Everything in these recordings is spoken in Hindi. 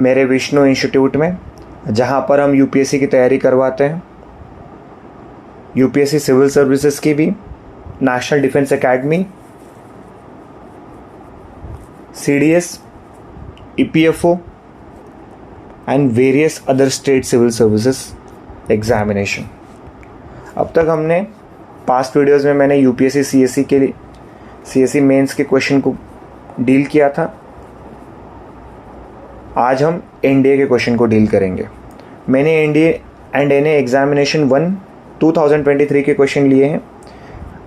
मेरे विष्णु इंस्टीट्यूट में, जहाँ पर हम यूपीएससी की तैयारी करवाते हैं, यूपीएससी सिविल सर्विसेज की भी, national defence academy, CDS, EPFO and various other state civil services examination. अब तक हमने पास्ट वीडियोस में मैंने यूपीएससी सीएससी के लिए सीएससी मेंस के क्वेश्चन को डील किया था। आज हम एनडीए के क्वेश्चन को डील करेंगे। मैंने एनडीए एंड एनए एग्जामिनेशन 1 2023 के क्वेश्चन लिए हैं।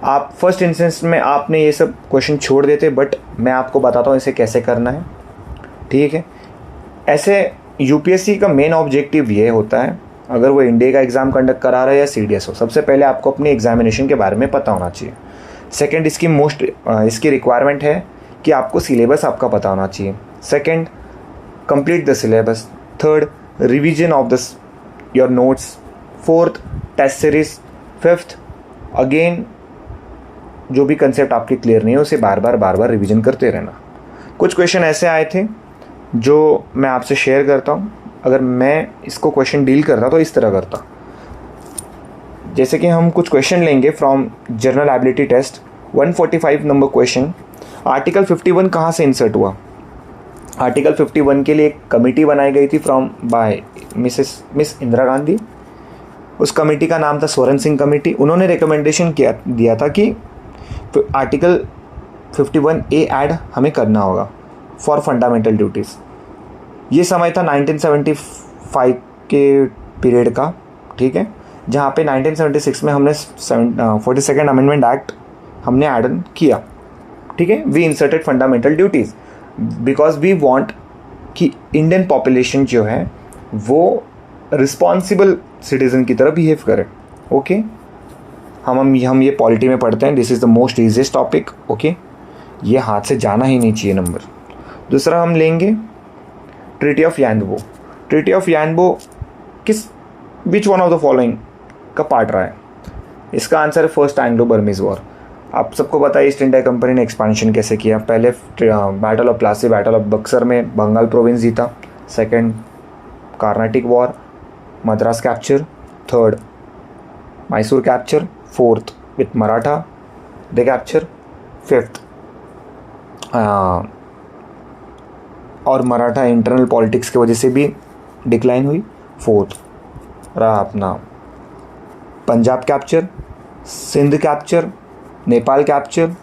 आप फर्स्ट इंस्टेंस में आपने ये सब क्वेश्चन छोड़ देते, बट मैं आपको बताता हूँ इसे कैसे करना है, ठीक है। ऐसे यूपीएससी का मेन ऑब्जेक्टिव ये होता है, अगर वो एनडीए का एग्ज़ाम कंडक्ट करा रहा है या सीडीएस हो, सबसे पहले आपको अपनी एग्जामिनेशन के बारे में पता होना चाहिए। सेकंड, इसकी रिक्वायरमेंट है कि आपको सिलेबस आपका पता होना चाहिए। Second, complete the syllabus. Third, revision of your notes. Fourth, test series. Fifth, again जो भी कंसेप्ट आपके क्लियर नहीं है उसे बार बार रिवीजन करते रहना। कुछ क्वेश्चन ऐसे आए थे जो मैं आपसे शेयर करता हूँ। अगर मैं इसको क्वेश्चन डील करता तो इस तरह करता, जैसे कि हम कुछ क्वेश्चन लेंगे from general ability test. 145 number question, article 51 कहाँ से इंसर्ट हुआ। आर्टिकल 51 के लिए एक कमेटी बनाई गई थी बाय मिस इंदिरा गांधी। उस कमेटी का नाम था स्वर्ण सिंह कमेटी। उन्होंने रिकमेंडेशन दिया था कि आर्टिकल 51A ऐड हमें करना होगा फॉर फंडामेंटल ड्यूटीज़। ये समय था 1975 के पीरियड का, ठीक है, जहाँ पे 1976 में हमने 42nd अमेंडमेंट एक्ट हमने ऐड किया, ठीक है। We inserted fundamental duties because we want कि इंडियन पॉपुलेशन जो है वो रिस्पॉन्सिबल सिटीज़न की तरह बिहेव करे, ओके। हम ये पॉलिटी में पढ़ते हैं। This is the most easiest topic, okay. ये हाथ से जाना ही नहीं चाहिए नंबर। दूसरा हम लेंगे treaty of Yandabo. Treaty of Yandabo which one of the following का पार्ट रहा है। इसका आंसर है फर्स्ट एंग्लो बर्मीज वॉर। आप सबको पता है ईस्ट इंडिया कंपनी ने एक्सपेंशन कैसे किया। पहले battle of Plassey, battle of Buxar में बंगाल प्रोविंस जीता। Second, Carnatic war, Madras capture. Third, Mysore capture. Fourth, with Maratha they capture. Fifth, और मराठा इंटरनल पॉलिटिक्स की वजह से भी डिक्लाइन हुई। फोर्थ रहा अपना Punjab capture, Sindh capture, Nepal capture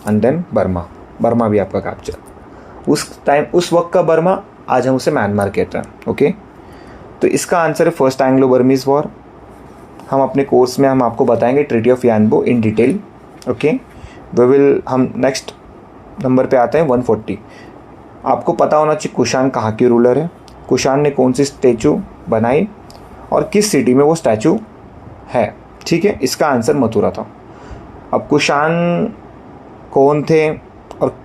and then Burma भी आपका कैप्चर। उस वक्त का बर्मा, आज हम उसे म्यांमार कहते हैं, ओके। तो इसका आंसर है फर्स्ट एंग्लो बर्मीज वॉर। हम अपने कोर्स में हम आपको बताएंगे treaty of Yandabo in detail, okay. हम नेक्स्ट नंबर पे आते हैं 140। आपको पता होना चाहिए कुषाण कहाँ के रूलर है, कुषाण ने कौन सी स्टैचू बनाई और किस सिटी में वो स्टैचू है, ठीक है। इसका आंसर मथुरा था। अब कुषाण कौन थे और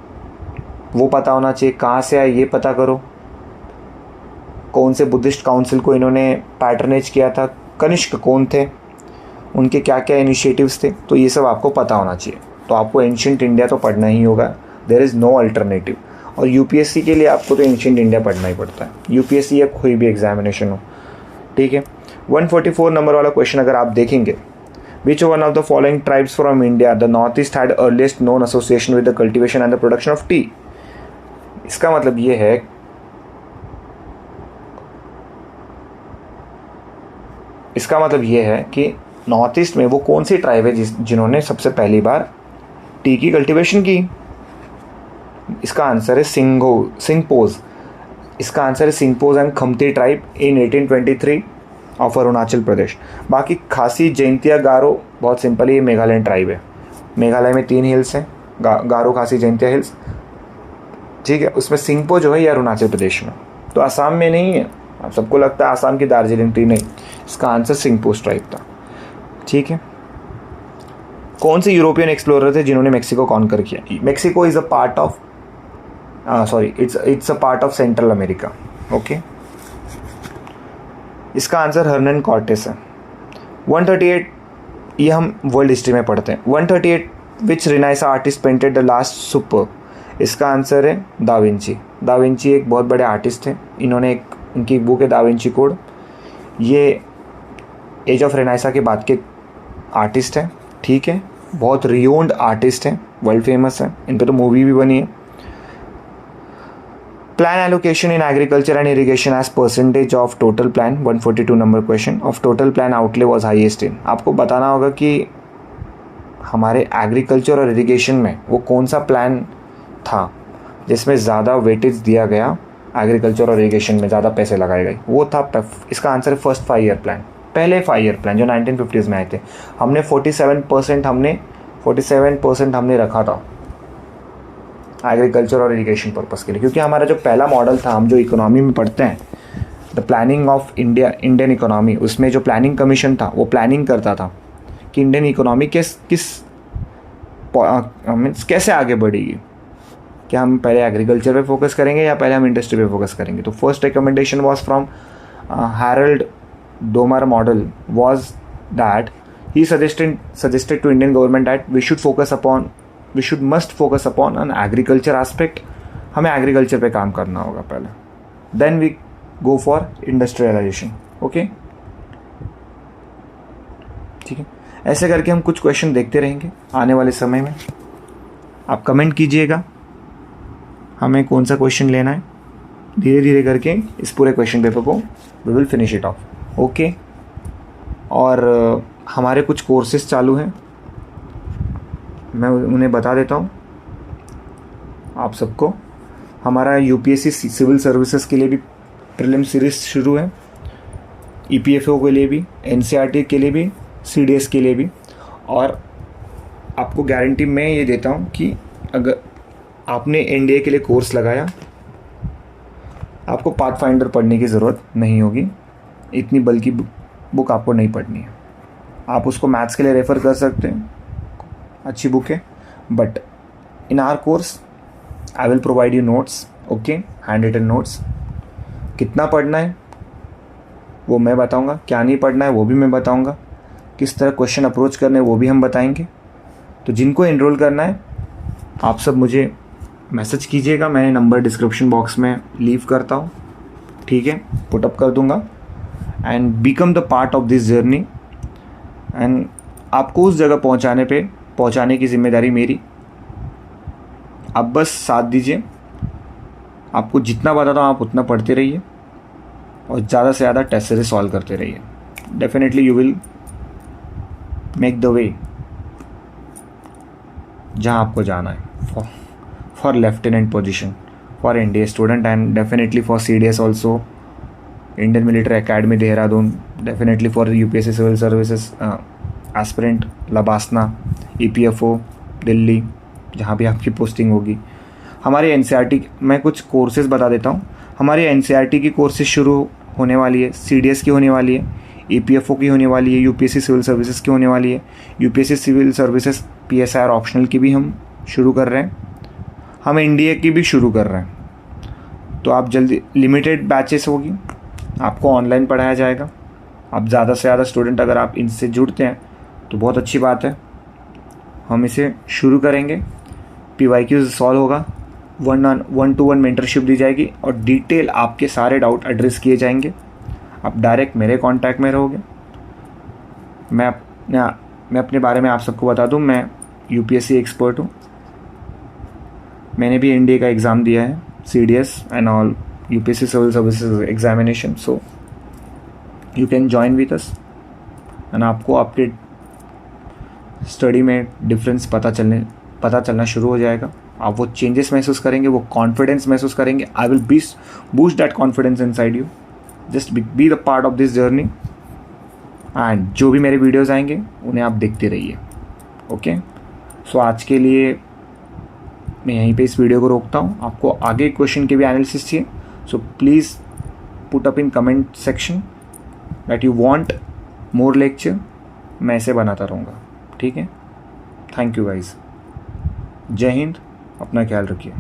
वो पता होना चाहिए, कहाँ से आए ये पता करो, कौन से बुद्धिस्ट काउंसिल को इन्होंने पैटर्नेज किया था, कनिष्क कौन थे, उनके क्या क्या इनिशिएटिव्स थे, तो ये सब आपको पता होना चाहिए। तो आपको एंशिएंट इंडिया तो पढ़ना ही होगा, देयर इज़ नो अल्टरनेटिव। और यूपीएससी के लिए आपको तो एंशिएंट इंडिया पढ़ना ही पड़ता है, यूपीएससी या कोई भी एग्जामिनेशन हो, ठीक है। 144 नंबर वाला क्वेश्चन अगर आप देखेंगे, विच one of the following tribes from India the north east had earliest known association with the cultivation and the production of T. इसका मतलब ये है, कि नॉर्थ ईस्ट में वो कौन सी ट्राइब है जिन्होंने सबसे पहली बार टी की कल्टीवेशन की। इसका आंसर है सिंगपोज। इसका आंसर है Singphos and Khamti tribe in 1823 of Arunachal Pradesh. बाकी खासी, जैंतिया, गारो बहुत सिंपल ही मेघालयन ट्राइब है। मेघालय में 3 हिल्स हैं, गारो, खासी, जैंतिया हिल्स, ठीक है। उसमें सिंगपो जो है ये अरुणाचल प्रदेश में, तो असम में नहीं है। आप सबको लगता है असम की दार्जिलिंग टी, नहीं, इसका आंसर सिंगपोज ट्राइब था, ठीक है। कौन से यूरोपियन एक्सप्लोरर थे जिन्होंने मेक्सिको कॉन्कर किया। Mexico is a part of it's a part of central America, okay. इसका आंसर हर्नन कॉर्टेस है। 138, ये हम वर्ल्ड हिस्ट्री में पढ़ते हैं। 138, which renaissance artist painted the last supper. इसका आंसर है दा विंची। दा विंची एक बहुत बड़े आर्टिस्ट थे, इन्होंने एक इनकी बुक है दा विंची कोड। ये एज ऑफ रेनाइसा के बाद के आर्टिस्ट हैं, ठीक है, बहुत रियोन्ड आर्टिस्ट हैं, वर्ल्ड फेमस हैं, इन पे तो मूवी भी बनी है। Plan allocation in agriculture and irrigation as percentage of total plan, 142 number question, of total plan outlay was highest in. आपको बताना होगा कि हमारे एग्रीकल्चर और इरिगेशन में वो कौन सा प्लान था जिसमें ज़्यादा वेटेज दिया गया, एग्रीकल्चर और इरिगेशन में ज़्यादा पैसे लगाए गए, वो था इसका आंसर है फर्स्ट 5 ईयर प्लान, पहले 5 ईयर प्लान जो 1950s में आए थे। हमने 47% हमने रखा था एग्रीकल्चर और इरिगेशन पर्पज़ के लिए, क्योंकि हमारा जो पहला मॉडल था, हम जो इकोनॉमी में पढ़ते हैं, the planning of Indian economy, उसमें जो प्लानिंग कमीशन था वो प्लानिंग करता था कि इंडियन इकोनॉमी कैसे आगे बढ़ेगी, क्या हम पहले एग्रीकल्चर पे फोकस करेंगे या पहले हम इंडस्ट्री पे फोकस करेंगे। तो first recommendation was from Harold Domar model was that he suggested to Indian government that we should must focus upon an agriculture aspect. हमें एग्रीकल्चर पे काम करना होगा पहले, then we go for industrialisation. Okay, ठीक है, ऐसे करके हम कुछ क्वेश्चन देखते रहेंगे आने वाले समय में। आप कमेंट कीजिएगा हमें कौन सा क्वेश्चन लेना है, धीरे धीरे करके इस पूरे क्वेश्चन पेपर को we will finish it off. Okay, और हमारे कुछ कोर्सेज चालू हैं, मैं उन्हें बता देता हूँ आप सबको। हमारा यूपीएससी सिविल सर्विसेज के लिए भी प्रीलिम सीरीज शुरू है, ईपीएफओ के लिए भी, एनसीईआरटी के लिए भी, सीडीएस के लिए भी। और आपको गारंटी मैं ये देता हूँ कि अगर आपने एनडीए के लिए कोर्स लगाया, आपको पाथफाइंडर पढ़ने की ज़रूरत नहीं होगी, इतनी बल्कि बुक आपको नहीं पढ़नी है। आप उसको मैथ्स के लिए रेफ़र कर सकते हैं, अच्छी बुक है। But in our course I will provide you notes, okay, handwritten notes. कितना पढ़ना है वो मैं बताऊंगा, क्या नहीं पढ़ना है वो भी मैं बताऊंगा, किस तरह क्वेश्चन अप्रोच करने हैं वो भी हम बताएंगे। तो जिनको एनरोल करना है आप सब मुझे मैसेज कीजिएगा, मैंने नंबर डिस्क्रिप्शन बॉक्स में लीव करता हूँ, ठीक है, पुट अप कर दूँगा। And become the part of this journey, and आपको उस जगह पहुँचाने की जिम्मेदारी मेरी। आप बस साथ दीजिए, आपको जितना बताता हूँ आप उतना पढ़ते रहिए और ज़्यादा से ज़्यादा टेस्ट सीरीज सॉल्व करते रहिए। Definitely you will make the way जहाँ आपको जाना है, for lieutenant position, for NDA student, and definitely for CDS also, Indian military academy Dehradun, definitely for UPSC civil services aspirant LBSNAA, EPFO Delhi, जहाँ भी आपकी पोस्टिंग होगी। हमारे एनसीईआरटी, मैं कुछ कोर्सेज बता देता हूँ। हमारी एनसीईआरटी की कोर्सेज शुरू होने वाली है, सीडीएस की होने वाली है, ईपीएफओ की होने वाली है, यूपीएससी सिविल सर्विसेज की होने वाली है, UPSC civil services PSIR optional की भी हम शुरू कर रहे हैं, हम एनडीए की भी शुरू कर रहे हैं। तो आप जल्दी, लिमिटेड बैचेस होगी, आपको ऑनलाइन पढ़ाया जाएगा। आप ज़्यादा से ज़्यादा स्टूडेंट अगर आप इनसे जुड़ते हैं तो बहुत अच्छी बात है। हम इसे शुरू करेंगे, पीवाईक्यू सॉल्व होगा, 1-to-1 मेंटरशिप दी जाएगी और डिटेल आपके सारे डाउट एड्रेस किए जाएंगे। आप डायरेक्ट मेरे कांटेक्ट में रहोगे। मैं अपने बारे में आप सबको बता दूं, मैं यूपीएससी एक्सपर्ट हूं, मैंने भी एनडीए का एग्ज़ाम दिया है, CDS and all UPSC civil services examination. So you can join with us and आपको आपके स्टडी में डिफरेंस पता चलना शुरू हो जाएगा। आप वो चेंजेस महसूस करेंगे, वो कॉन्फिडेंस महसूस करेंगे। I will boost that confidence inside you. Just be the part of this journey, and जो भी मेरे वीडियोस आएंगे उन्हें आप देखते रहिए। ओके, सो आज के लिए मैं यहीं पे इस वीडियो को रोकता हूँ। आपको आगे क्वेश्चन के भी एनालिसिस चाहिए, so please put up in comment section that you want more lecture. मैं ऐसे बनाता रहूँगा, ठीक है। थैंक यू गाइज, जय हिंद, अपना ख्याल रखिए।